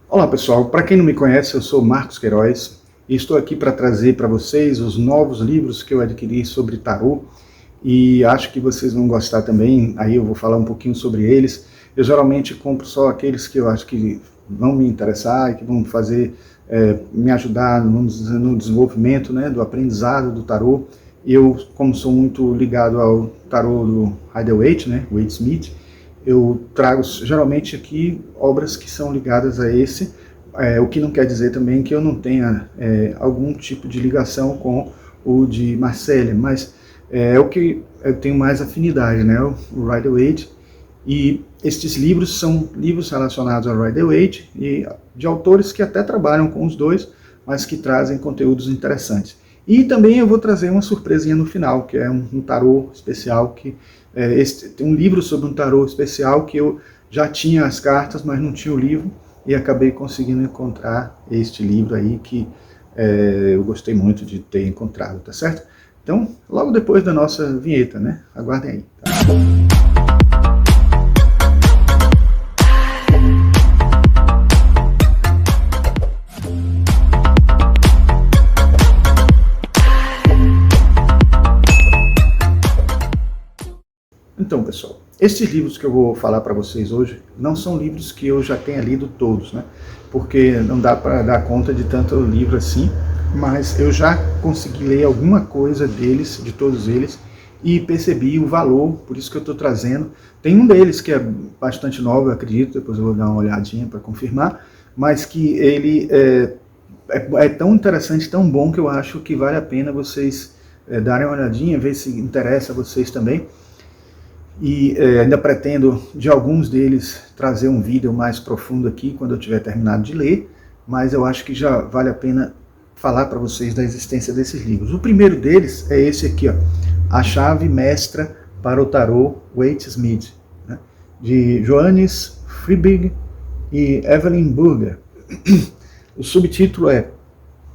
Olá pessoal, para quem não me conhece, eu sou Marcos Queiroz e estou aqui para trazer para vocês os novos livros que eu adquiri sobre tarô e acho que vocês vão gostar também, aí eu vou falar um pouquinho sobre eles. Eu geralmente compro só aqueles que eu acho que vão me interessar e que vão fazer, me ajudar no desenvolvimento, né, do aprendizado do tarô. Eu, como sou muito ligado ao tarô do Rider-Waite, né, Waite-Smith, eu trago geralmente aqui obras que são ligadas a esse, o que não quer dizer também que eu não tenha algum tipo de ligação com o de Marselha, mas é o que eu tenho mais afinidade, né, o Rider-Waite. E estes livros são livros relacionados ao Rider-Waite e de autores que até trabalham com os dois, mas que trazem conteúdos interessantes. E também eu vou trazer uma surpresinha no final, que é um tarô especial, tem um livro sobre um tarô especial que eu já tinha as cartas, mas não tinha o livro, e acabei conseguindo encontrar este livro aí que eu gostei muito de ter encontrado, tá certo? Então, logo depois da nossa vinheta, né? Aguardem aí, tá? Então, pessoal, esses livros que eu vou falar para vocês hoje não são livros que eu já tenha lido todos, né? Porque não dá para dar conta de tanto livro assim, mas eu já consegui ler alguma coisa deles, de todos eles, e percebi o valor, por isso que eu estou trazendo. Tem um deles que é bastante novo, eu acredito, depois eu vou dar uma olhadinha para confirmar, mas que ele é tão interessante, tão bom, que eu acho que vale a pena vocês darem uma olhadinha, ver se interessa a vocês também. E ainda pretendo, de alguns deles, trazer um vídeo mais profundo aqui, quando eu tiver terminado de ler, mas eu acho que já vale a pena falar para vocês da existência desses livros. O primeiro deles é esse aqui, ó, A Chave Mestra para o Tarô Waite-Smith, né, de Johannes Friedrich e Evelyn Burger. O subtítulo é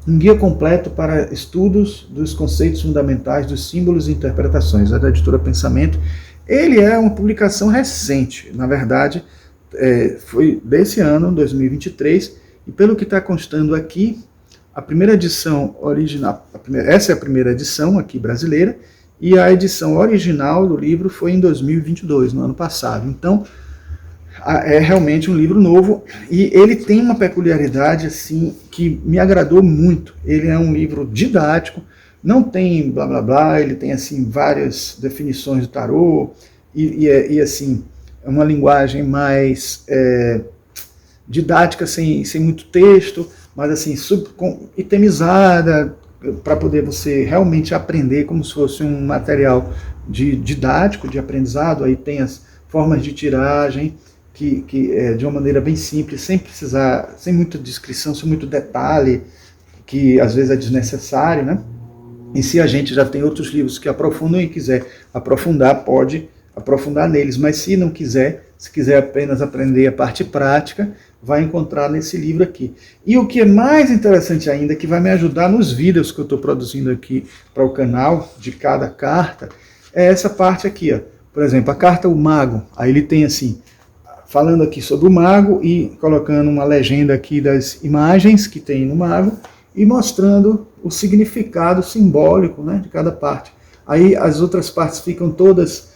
Um Guia Completo para Estudos dos Conceitos Fundamentais dos Símbolos e Interpretações, é da editora Pensamento. Ele é uma publicação recente, na verdade, foi desse ano, 2023, e pelo que está constando aqui, a primeira edição original, essa é a primeira edição aqui brasileira, e a edição original do livro foi em 2022, no ano passado. Então, é realmente um livro novo, e ele tem uma peculiaridade assim que me agradou muito. Ele é um livro didático, não tem blá blá blá, ele tem assim várias definições do tarô e assim, é uma linguagem mais didática, sem muito texto, mas assim, itemizada, para poder você realmente aprender como se fosse um material didático, de aprendizado. Aí tem as formas de tiragem, que de uma maneira bem simples, sem precisar, sem muita descrição, sem muito detalhe, que às vezes é desnecessário, né? E se a gente já tem outros livros que aprofundam e quiser aprofundar, pode aprofundar neles. Mas se não quiser, se quiser apenas aprender a parte prática, vai encontrar nesse livro aqui. E o que é mais interessante ainda, que vai me ajudar nos vídeos que eu estou produzindo aqui para o canal, de cada carta, é essa parte aqui, ó. Por exemplo, a carta O Mago, aí ele tem assim, falando aqui sobre o mago e colocando uma legenda aqui das imagens que tem no mago, e mostrando o significado simbólico, né, de cada parte. Aí as outras partes ficam todas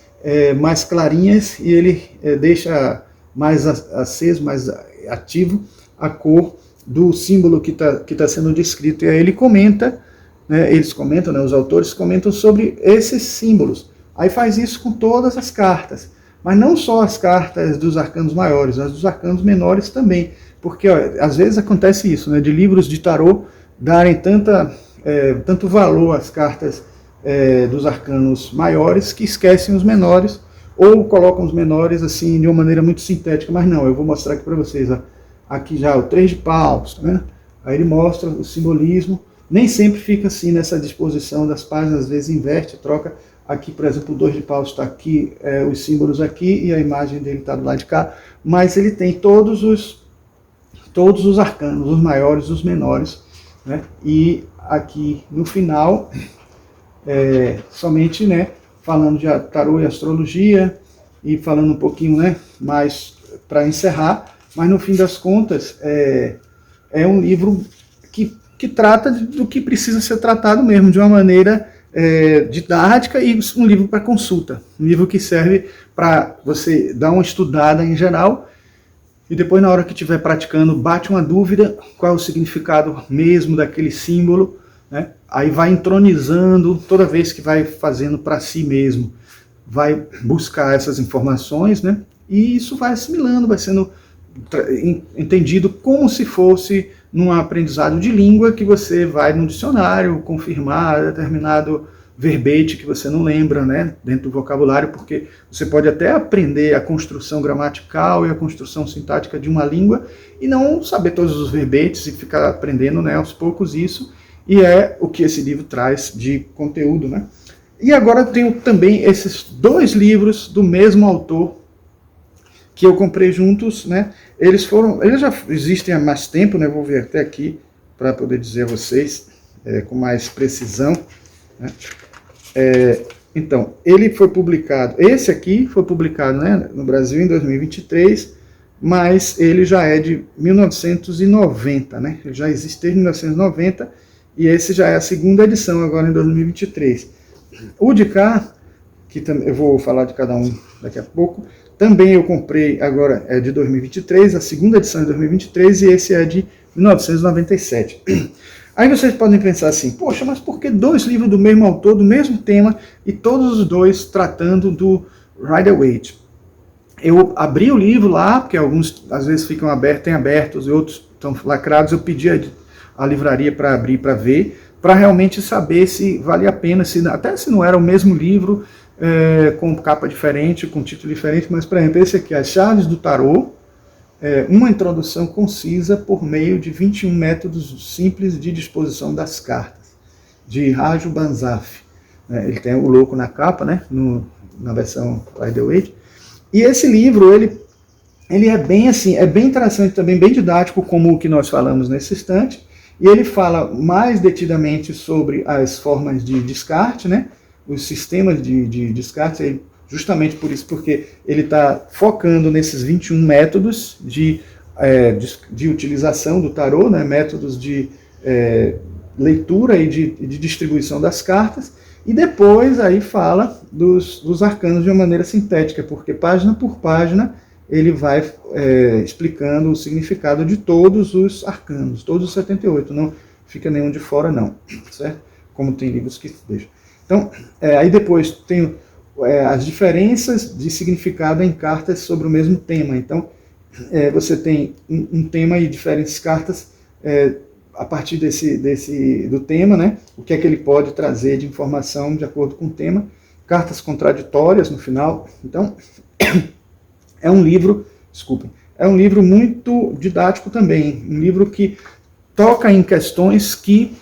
mais clarinhas, e ele deixa mais aceso, mais ativo a cor do símbolo que tá sendo descrito. E aí ele comenta, né, eles comentam, né, os autores comentam sobre esses símbolos. Aí faz isso com todas as cartas, mas não só as cartas dos arcanos maiores, as dos arcanos menores também, porque ó, às vezes acontece isso, né, de livros de tarô darem tanto valor às cartas dos arcanos maiores que esquecem os menores, ou colocam os menores assim de uma maneira muito sintética. Mas não, eu vou mostrar aqui para vocês, ó, aqui já o 3 de paus, tá vendo? Aí ele mostra o simbolismo, nem sempre fica assim nessa disposição das páginas, às vezes inverte, troca. Aqui, por exemplo, o 2 de paus está aqui, os símbolos aqui, e a imagem dele está do lado de cá, mas ele tem todos os arcanos, os maiores, os menores, né? E aqui no final, somente, né, falando de tarô e astrologia, e falando um pouquinho, né, mais para encerrar, mas no fim das contas é um livro que trata do que precisa ser tratado mesmo, de uma maneira didática, e um livro para consulta. Um livro que serve para você dar uma estudada em geral, e depois, na hora que estiver praticando, bate uma dúvida, qual é o significado mesmo daquele símbolo, né? Aí vai entronizando toda vez que vai fazendo para si mesmo, vai buscar essas informações, né? E isso vai assimilando, vai sendo entendido como se fosse num aprendizado de língua, que você vai no dicionário confirmar determinado verbete que você não lembra, né, dentro do vocabulário, porque você pode até aprender a construção gramatical e a construção sintática de uma língua e não saber todos os verbetes e ficar aprendendo, né, aos poucos isso, e é o que esse livro traz de conteúdo, né. E agora eu tenho também esses 2 livros do mesmo autor que eu comprei juntos, né. Eles já existem há mais tempo, né, vou ver até aqui para poder dizer a vocês com mais precisão, né. Então, ele foi publicado, esse aqui foi publicado, né, no Brasil em 2023, mas ele já é de 1990, né, ele já existe desde 1990, e esse já é a 2ª edição agora em 2023. O de cá, que eu vou falar de cada um daqui a pouco, também eu comprei agora, é de 2023, a 2ª edição é de 2023, e esse é de 1997. Aí vocês podem pensar assim, poxa, mas por que 2 livros do mesmo autor, do mesmo tema, e todos os 2 tratando do Rider-Waite? Eu abri o livro lá, porque alguns às vezes ficam tem abertos e outros estão lacrados, eu pedi a livraria para abrir para ver, para realmente saber se valia a pena, até se não era o mesmo livro, com capa diferente, com título diferente, mas, por exemplo, esse aqui, As Chaves do Tarô, uma introdução concisa por meio de 21 métodos simples de disposição das cartas, de Raju Banzaf. Ele tem o louco na capa, né, na versão Rider-Waite. E esse livro, ele é bem assim, é bem interessante também, bem didático, como o que nós falamos nesse instante, e ele fala mais detidamente sobre as formas de descarte, né, os sistemas de descarte, justamente por isso, porque ele está focando nesses 21 métodos de utilização do tarô, né, métodos de leitura e de distribuição das cartas, e depois aí fala dos arcanos de uma maneira sintética, porque página por página ele vai explicando o significado de todos os arcanos, todos os 78, não fica nenhum de fora não, certo? Como tem livros que deixam. Então, aí depois tem as diferenças de significado em cartas sobre o mesmo tema. Então, você tem um tema e diferentes cartas a partir do tema, né? O que é que ele pode trazer de informação de acordo com o tema. Cartas contraditórias no final. Então, é um livro muito didático também. Um livro que toca em questões que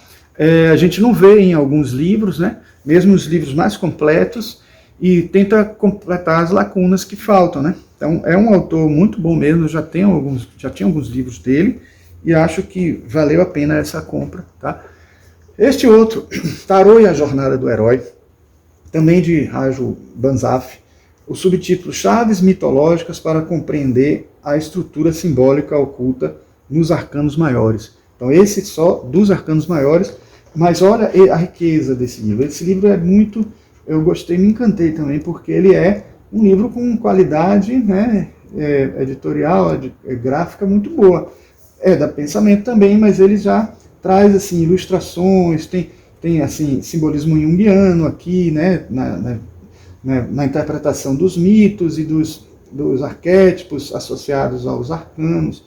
a gente não vê em alguns livros, né? Mesmo os livros mais completos, e tenta completar as lacunas que faltam, né? Então, é um autor muito bom mesmo, eu já tinha alguns livros dele, e acho que valeu a pena essa compra, tá? Este outro, Tarô e a Jornada do Herói, também de Raju Banzaf, o subtítulo Chaves Mitológicas para Compreender a Estrutura Simbólica Oculta nos Arcanos Maiores. Então, esse só dos Arcanos Maiores, mas olha a riqueza desse livro. Esse livro é muito... Eu gostei, me encantei também, porque ele é um livro com qualidade, né, editorial, gráfica muito boa. Da pensamento também, mas ele já traz assim, ilustrações, tem assim, simbolismo junguiano aqui, né, na interpretação dos mitos e dos arquétipos associados aos arcanos.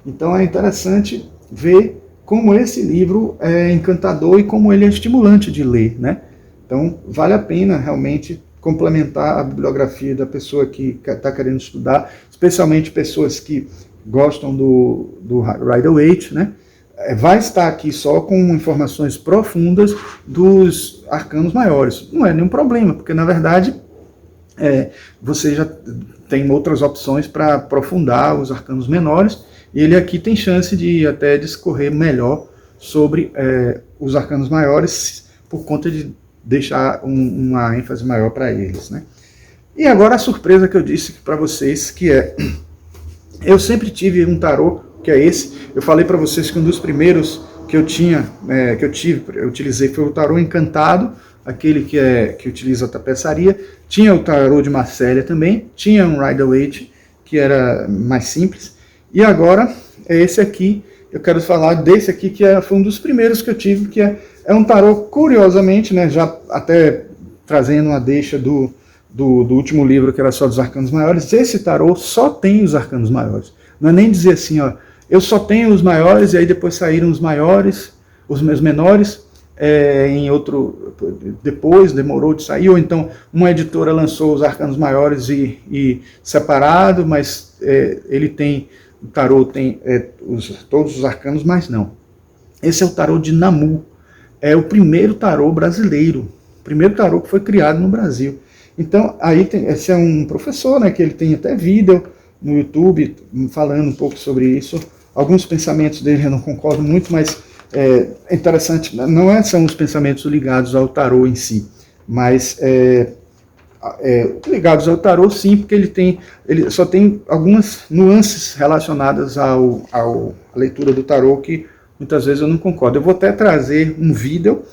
Então é interessante ver como esse livro é encantador e como ele é estimulante de ler, né? Então, vale a pena realmente complementar a bibliografia da pessoa que está querendo estudar, especialmente pessoas que gostam do Rider-Waite, né? Vai estar aqui só com informações profundas dos arcanos maiores. Não é nenhum problema, porque, na verdade, você já tem outras opções para aprofundar os arcanos menores, e ele aqui tem chance de até discorrer melhor sobre os arcanos maiores, por conta de deixar uma ênfase maior para eles, né? E agora a surpresa que eu disse para vocês, que é Eu sempre tive um tarô, que é esse. Eu falei para vocês que um dos primeiros que eu tinha, eu utilizei foi o tarô encantado, aquele que utiliza a tapeçaria. Tinha o tarô de Marcélia também, tinha um Rider-Waite, que era mais simples. E agora é esse aqui. Eu quero falar desse aqui, que foi um dos primeiros que eu tive, que é um tarô, curiosamente, né, já até trazendo uma deixa do último livro, que era só dos arcanos maiores. Esse tarô só tem os arcanos maiores. Não é nem dizer assim, ó, eu só tenho os maiores, e aí depois saíram os maiores, os meus menores, em outro, depois demorou de sair, ou então uma editora lançou os arcanos maiores e separado, mas ele tem, o tarô tem todos os arcanos, mas não. Esse é o tarô de Namu, é o primeiro tarô brasileiro, o primeiro tarô que foi criado no Brasil. Então, aí esse é um professor, né, que ele tem até vídeo no YouTube falando um pouco sobre isso. Alguns pensamentos dele eu não concordo muito, mas é interessante, não são os pensamentos ligados ao tarô em si, mas ligados ao tarô sim, porque ele só tem algumas nuances relacionadas à leitura do tarô que muitas vezes eu não concordo. Eu vou até trazer um vídeo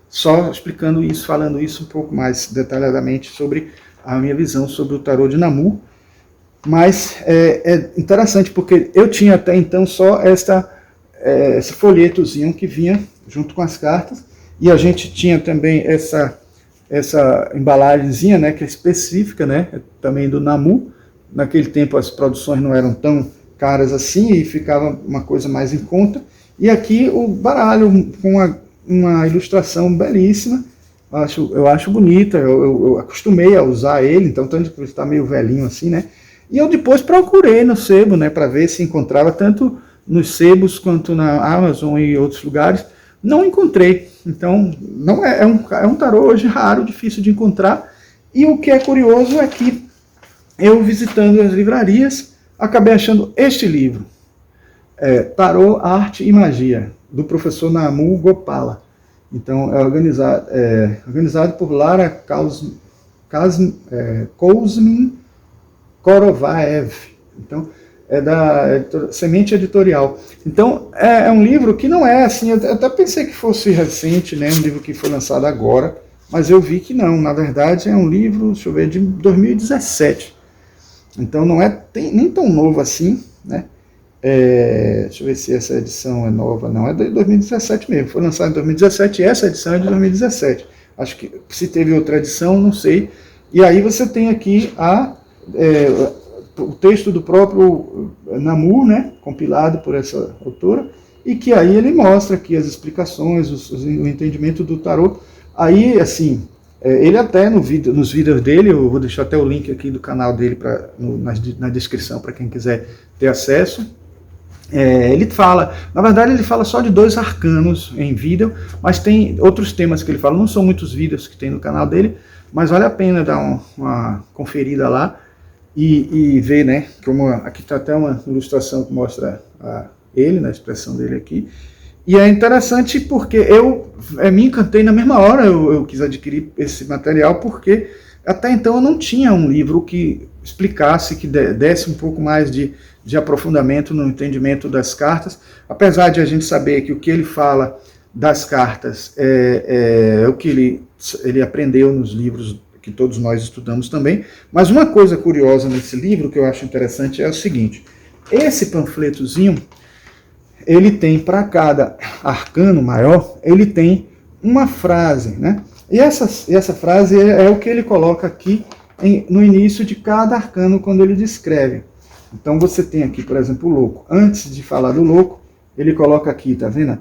só explicando isso, falando isso um pouco mais detalhadamente sobre a minha visão sobre o tarô de Namu. Mas é interessante porque eu tinha até então só esse folhetozinho que vinha junto com as cartas, e a gente tinha também essa embalagenzinha, né, que é específica, né, também do Namu. Naquele tempo as produções não eram tão caras assim e ficava uma coisa mais em conta. E aqui o baralho com uma ilustração belíssima, eu acho bonita, eu acostumei a usar ele, então tanto que ele está meio velhinho assim, né? E eu depois procurei no sebo, né, para ver se encontrava tanto nos sebos quanto na Amazon e outros lugares. Não encontrei. Então, não é um tarô hoje raro, difícil de encontrar. E o que é curioso é que eu, visitando as livrarias, acabei achando este livro, Tarô, Arte e Magia, do professor Namu Gopala. Então, é organizado por Lara Kouzmin Korovaev. Então, é da Semente Editorial. Então, é um livro que não é assim, eu até pensei que fosse recente, né, um livro que foi lançado agora, mas eu vi que não, na verdade é um livro, deixa eu ver, de 2017. Então não é nem tão novo assim, né? Deixa eu ver se essa edição é nova, não, é de 2017 mesmo, foi lançado em 2017 e essa edição é de 2017. Acho que se teve outra edição, não sei. E aí você tem aqui o texto do próprio Namu, né, compilado por essa autora, e que aí ele mostra aqui as explicações, o entendimento do tarô. Aí, assim, ele até nos vídeos dele, eu vou deixar até o link aqui do canal dele na descrição para quem quiser ter acesso. Ele fala, na verdade ele fala só de 2 arcanos em vídeo, mas tem outros temas que ele fala, não são muitos vídeos que tem no canal dele, mas vale a pena dar uma conferida lá e ver, né, como aqui está até uma ilustração que mostra ele, na expressão dele aqui. E é interessante porque eu me encantei na mesma hora, eu quis adquirir esse material, porque até então eu não tinha um livro que explicasse, que desse um pouco mais de aprofundamento no entendimento das cartas, apesar de a gente saber que o que ele fala das cartas é o que ele aprendeu nos livros que todos nós estudamos também. Mas uma coisa curiosa nesse livro que eu acho interessante é o seguinte: esse panfletozinho, ele tem para cada arcano maior, ele tem uma frase, né? E essa frase é o que ele coloca aqui no início de cada arcano quando ele descreve. Então você tem aqui, por exemplo, o louco. Antes de falar do louco, ele coloca aqui, tá vendo?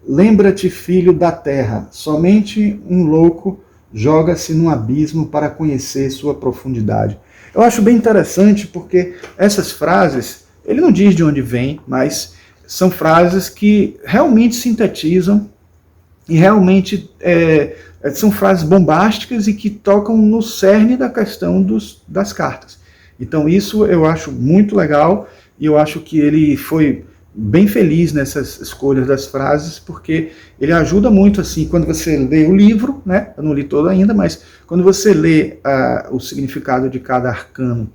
Lembra-te, filho da terra, somente um louco joga-se num abismo para conhecer sua profundidade. Eu acho bem interessante porque essas frases, ele não diz de onde vem, mas são frases que realmente sintetizam e realmente são frases bombásticas e que tocam no cerne da questão das cartas. Então isso eu acho muito legal e eu acho que ele foi bem feliz nessas escolhas das frases, porque ele ajuda muito, assim, quando você lê o livro, né? Eu não li todo ainda, mas quando você lê o significado de cada arcano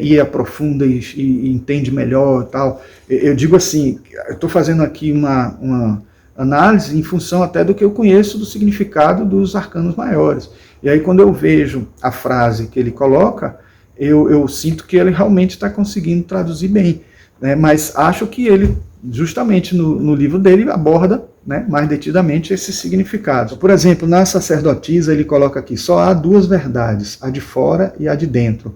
e aprofunda e entende melhor e tal. Eu digo assim, eu estou fazendo aqui uma análise em função até do que eu conheço do significado dos arcanos maiores. E aí quando eu vejo a frase que ele coloca, eu sinto que ele realmente está conseguindo traduzir bem, né? Mas acho que ele, justamente no livro dele, aborda, né, mais detidamente esse significado. Por exemplo, na sacerdotisa ele coloca aqui, só há duas verdades, a de fora e a de dentro.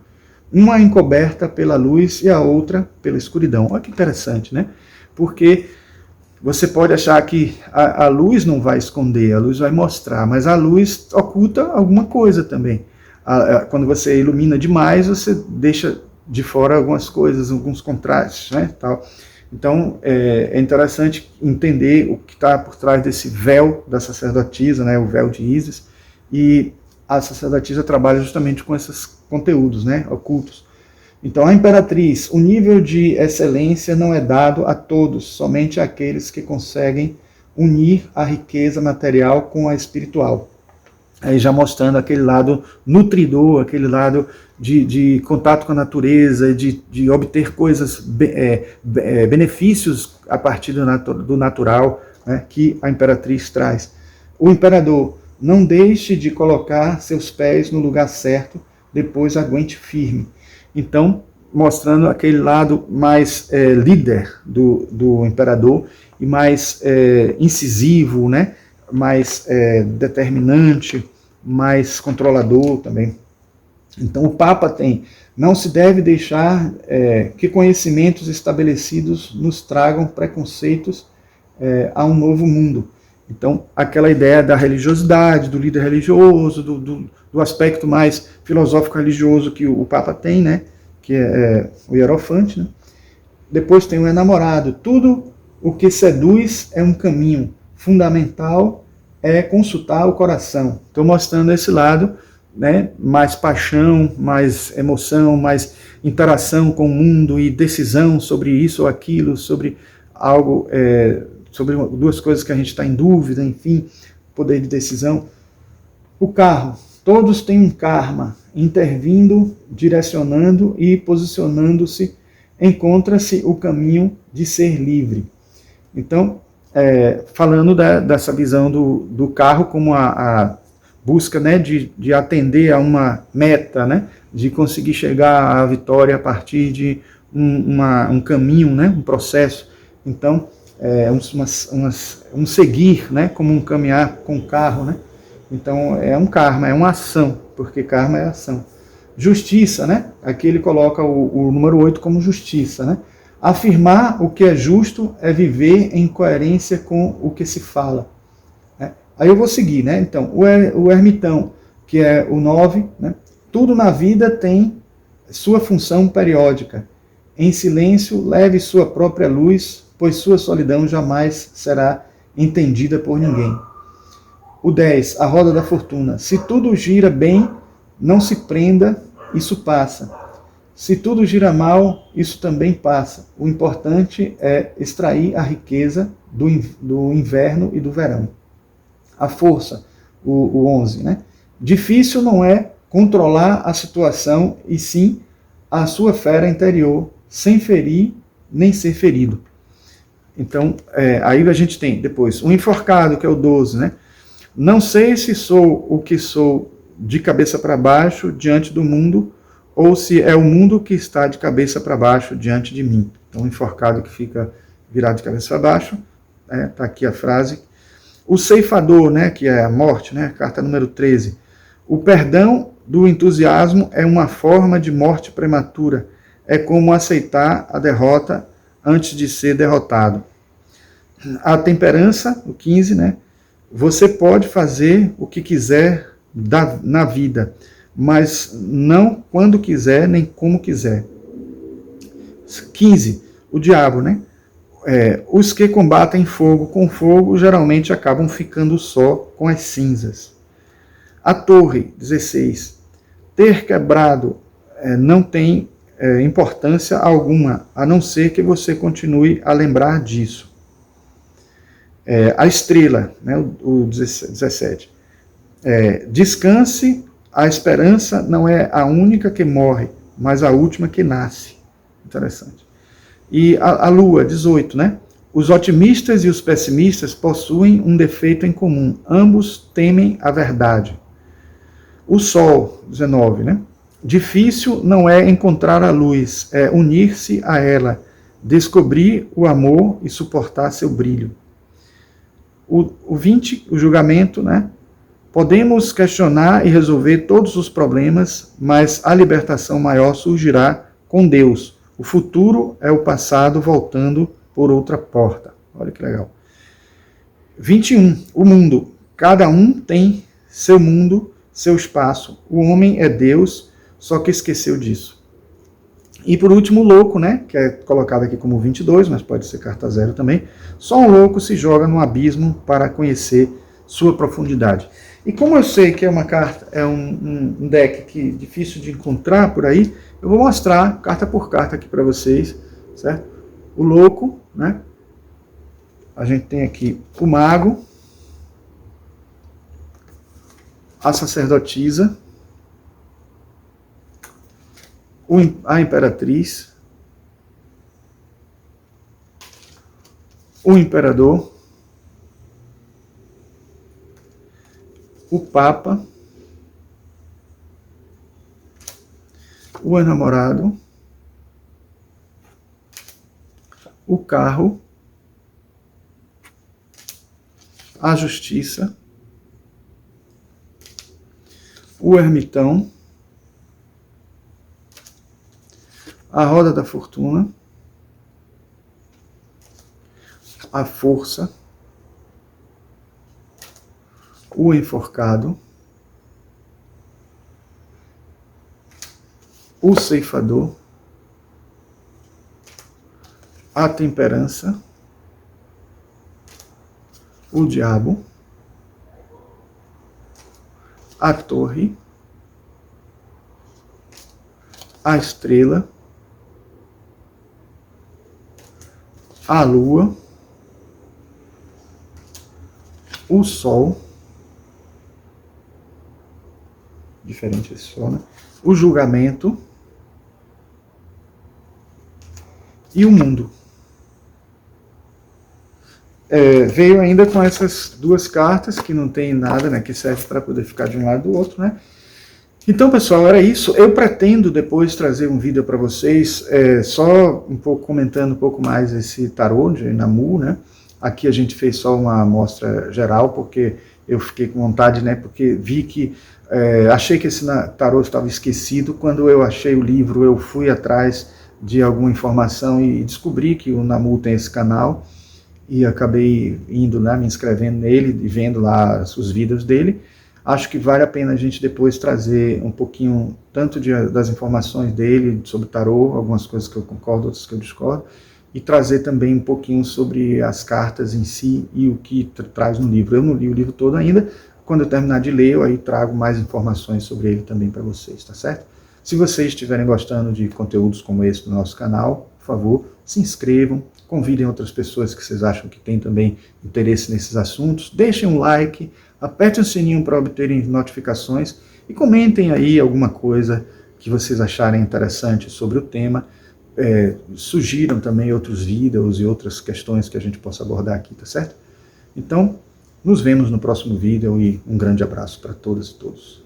Uma encoberta pela luz e a outra pela escuridão. Olha que interessante, né? Porque você pode achar que a luz não vai esconder, a luz vai mostrar, mas a luz oculta alguma coisa também. Quando você ilumina demais, você deixa de fora algumas coisas, alguns contrastes, né? Tal. Então, é interessante entender o que está por trás desse véu da sacerdotisa, né? O véu de Ísis, e a sacerdotisa trabalha justamente com esses conteúdos, né? Ocultos. Então, a imperatriz, o nível de excelência não é dado a todos, somente àqueles que conseguem unir a riqueza material com a espiritual. Aí já mostrando aquele lado nutridor, aquele lado de contato com a natureza, de obter coisas, benefícios a partir do natural, né, que a imperatriz traz. O imperador, não deixe de colocar seus pés no lugar certo, depois aguente firme. Então, mostrando aquele lado mais líder do imperador e mais incisivo, né? Mais determinante, mais controlador também. Então, o Papa tem, não se deve deixar que conhecimentos estabelecidos nos tragam preconceitos a um novo mundo. Então, aquela ideia da religiosidade, do líder religioso, do aspecto mais filosófico-religioso que o Papa tem, né? Que é o Hierofante, né? Depois tem o enamorado. Tudo o que seduz é um caminho. Fundamental é consultar o coração. Estou mostrando esse lado, né? Mais paixão, mais emoção, mais interação com o mundo e decisão sobre isso ou aquilo, sobre algo, sobre duas coisas que a gente está em dúvida, enfim, poder de decisão. O carro. Todos têm um karma, intervindo, direcionando e posicionando-se, encontra-se o caminho de ser livre. Então, falando dessa visão do carro como a busca, né, de atender a uma meta, né, de conseguir chegar à vitória a partir de um caminho, né, um processo. Então, um seguir, né, como um caminhar com o carro, né? Então, é um karma, é uma ação, porque karma é ação. Justiça, né? Aqui ele coloca o número 8 como justiça, né? Afirmar o que é justo é viver em coerência com o que se fala. Né? Aí eu vou seguir, né? Então, o ermitão, que é o 9, né? Tudo na vida tem sua função periódica. Em silêncio, leve sua própria luz, pois sua solidão jamais será entendida por ninguém. O 10, a roda da fortuna. Se tudo gira bem, não se prenda, isso passa. Se tudo gira mal, isso também passa. O importante é extrair a riqueza do inverno e do verão. A força, o 11, né? Difícil não é controlar a situação, e sim a sua fera interior, sem ferir nem ser ferido. Então, aí a gente tem depois o enforcado, que é o 12, né? Não sei se sou o que sou de cabeça para baixo diante do mundo, ou se é o mundo que está de cabeça para baixo diante de mim. Então, o enforcado que fica virado de cabeça para baixo, está aqui a frase. O ceifador, né, que é a morte, né, carta número 13. O perdão do entusiasmo é uma forma de morte prematura. É como aceitar a derrota antes de ser derrotado. A temperança, o 15, né? Você pode fazer o que quiser na vida, mas não quando quiser, nem como quiser. 15. O diabo, né? Os que combatem fogo com fogo geralmente acabam ficando só com as cinzas. A torre, 16. Ter quebrado não tem importância alguma, a não ser que você continue a lembrar disso. A estrela, né, o 17. Descanse, a esperança não é a única que morre, mas a última que nasce. Interessante. E a Lua, 18, né? Os otimistas e os pessimistas possuem um defeito em comum. Ambos temem a verdade. O Sol, 19, né? Difícil não é encontrar a luz, é unir-se a ela, descobrir o amor e suportar seu brilho. O 20, o julgamento, né? Podemos questionar e resolver todos os problemas, mas a libertação maior surgirá com Deus. O futuro é o passado voltando por outra porta. Olha que legal. 21. O mundo. Cada um tem seu mundo, seu espaço. O homem é Deus, só que esqueceu disso. E por último, o louco, né? Que é colocado aqui como 22, mas pode ser carta zero também. Só um louco se joga no abismo para conhecer sua profundidade. E como eu sei que é uma carta, é um deck que é difícil de encontrar por aí, eu vou mostrar carta por carta aqui para vocês, certo? O louco, né? A gente tem aqui o mago, a sacerdotisa, a imperatriz, o imperador, o papa, o enamorado, o carro, a justiça, o ermitão, a roda da fortuna, a força, o enforcado, o ceifador, a temperança, o diabo, a torre, a estrela, a lua, o sol, diferente esse sol, né? O julgamento e o mundo. Veio ainda com essas duas cartas que não tem nada, né, que serve para poder ficar de um lado do outro, né? Então, pessoal, era isso. Eu pretendo depois trazer um vídeo para vocês, só um pouco comentando um pouco mais esse tarô de Namu, né? Aqui a gente fez só uma amostra geral, porque eu fiquei com vontade, né? Porque vi que achei que esse tarô estava esquecido. Quando eu achei o livro, eu fui atrás de alguma informação e descobri que o Namu tem esse canal. E acabei indo, né, me inscrevendo nele e vendo lá os vídeos dele. Acho que vale a pena a gente depois trazer um pouquinho, tanto das informações dele, sobre tarô, algumas coisas que eu concordo, outras que eu discordo, e trazer também um pouquinho sobre as cartas em si e o que traz no livro. Eu não li o livro todo ainda, quando eu terminar de ler, eu aí trago mais informações sobre ele também para vocês, tá certo? Se vocês estiverem gostando de conteúdos como esse do nosso canal, por favor, se inscrevam, convidem outras pessoas que vocês acham que têm também interesse nesses assuntos, deixem um like, apertem o sininho para obterem notificações e comentem aí alguma coisa que vocês acharem interessante sobre o tema. Sugiram também outros vídeos e outras questões que a gente possa abordar aqui, tá certo? Então, nos vemos no próximo vídeo e um grande abraço para todas e todos.